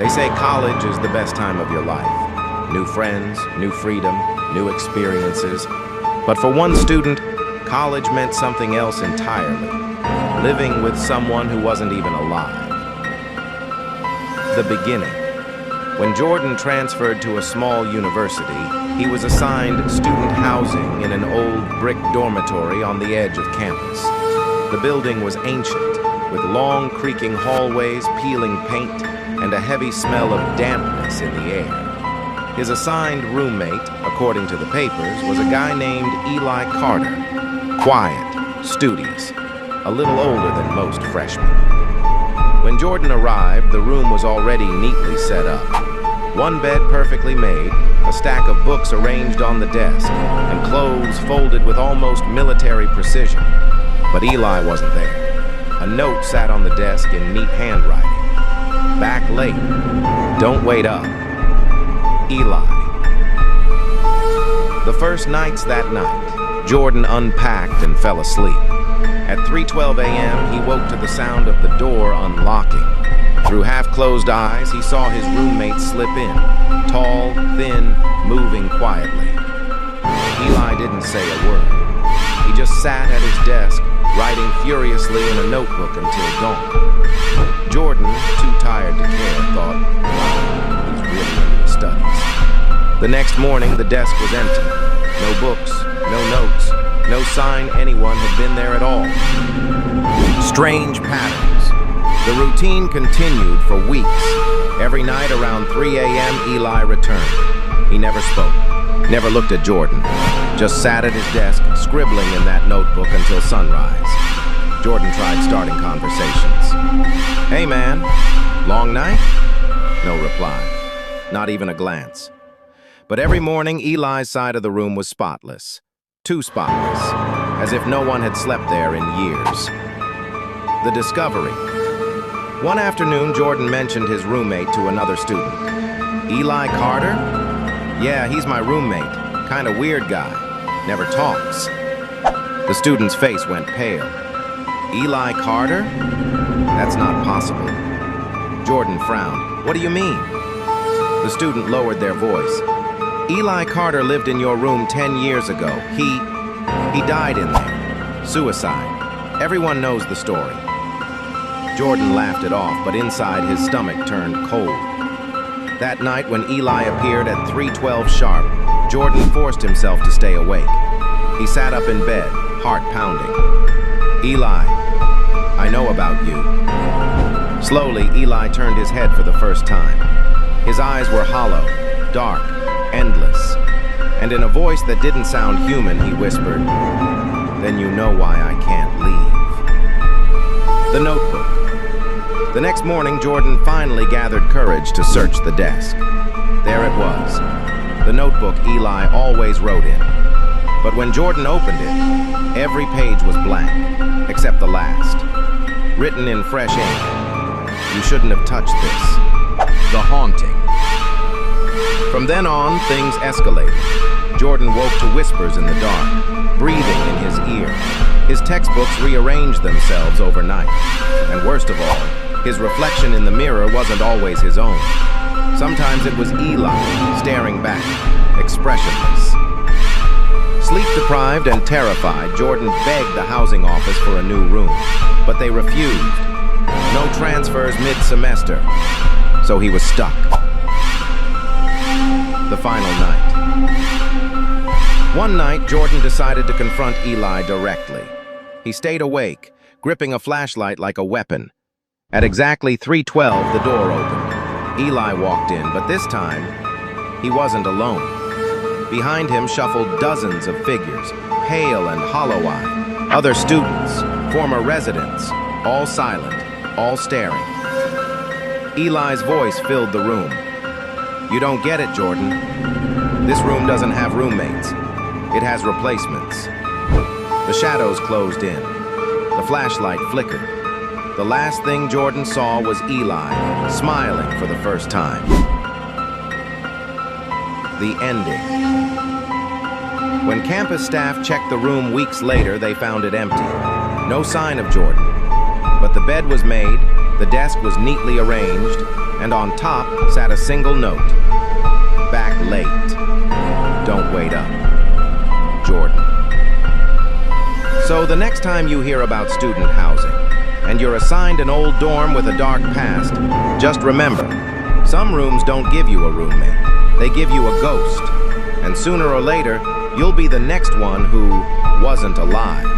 They say college is the best time of your life. New friends, new freedom, new experiences. But for one student, college meant something else entirely. Living with someone who wasn't even alive. The beginning. When Jordan transferred to a small university, he was assigned student housing in an old brick dormitory on the edge of campus. The building was ancient, with long creaking hallways, peeling paint, and a heavy smell of dampness in the air. His assigned roommate, according to the papers, was a guy named Eli Carter. Quiet, studious, a little older than most freshmen. When Jordan arrived, the room was already neatly set up. One bed perfectly made, a stack of books arranged on the desk, and clothes folded with almost military precision. But Eli wasn't there. A note sat on the desk in neat handwriting. Back late. Don't wait up. Eli. The first nights that night, Jordan unpacked and fell asleep. At 3:12 a.m., he woke to the sound of the door unlocking. Through half-closed eyes, he saw his roommate slip in, tall, thin, moving quietly. Eli didn't say a word. He just sat at his desk, writing furiously in a notebook until dawn. Jordan, too tired to care, thought, he's really into his studies. The next morning, the desk was empty. No books, no notes, no sign anyone had been there at all. Strange patterns. The routine continued for weeks. Every night around 3 a.m., Eli returned. He never spoke, never looked at Jordan, just sat at his desk, scribbling in that notebook until sunrise. Jordan tried starting conversations. Hey man, long night? No reply, not even a glance. But every morning, Eli's side of the room was spotless. Too spotless, as if no one had slept there in years. The discovery. One afternoon, Jordan mentioned his roommate to another student. Eli Carter? Yeah, he's my roommate. Kinda weird guy. Never talks. The student's face went pale. Eli Carter? That's not possible. Jordan frowned. What do you mean? The student lowered their voice. Eli Carter lived in your room 10 years ago. He died in there. Suicide. Everyone knows the story. Jordan laughed it off, but inside his stomach turned cold. That night when Eli appeared at 3:12 sharp, Jordan forced himself to stay awake. He sat up in bed, heart pounding. Eli, I know about you. Slowly, Eli turned his head for the first time. His eyes were hollow, dark, endless. And in a voice that didn't sound human, he whispered, "Then you know why I can't leave." The notebook. The next morning, Jordan finally gathered courage to search the desk. There it was, the notebook Eli always wrote in. But when Jordan opened it, every page was blank, except the last. Written in fresh ink, "You shouldn't have touched this." The haunting. From then on, things escalated. Jordan woke to whispers in the dark, breathing in his ear. His textbooks rearranged themselves overnight. And worst of all, his reflection in the mirror wasn't always his own. Sometimes it was Eli, staring back, expressionless. Sleep-deprived and terrified, Jordan begged the housing office for a new room, but they refused. No transfers mid-semester, so he was stuck. The final night. One night, Jordan decided to confront Eli directly. He stayed awake, gripping a flashlight like a weapon. At exactly 3:12, the door opened. Eli walked in, but this time, he wasn't alone. Behind him shuffled dozens of figures, pale and hollow-eyed. Other students, former residents, all silent, all staring. Eli's voice filled the room. "You don't get it, Jordan. This room doesn't have roommates. It has replacements." The shadows closed in. The flashlight flickered. The last thing Jordan saw was Eli, smiling for the first time. The ending. When campus staff checked the room weeks later, they found it empty. No sign of Jordan. But the bed was made, The desk was neatly arranged, and on top sat a single note. Back late. Don't wait up. Jordan. So the next time you hear about student housing, and you're assigned an old dorm with a dark past, just remember, some rooms don't give you a roommate. They give you a ghost. And sooner or later, you'll be the next one who wasn't alive.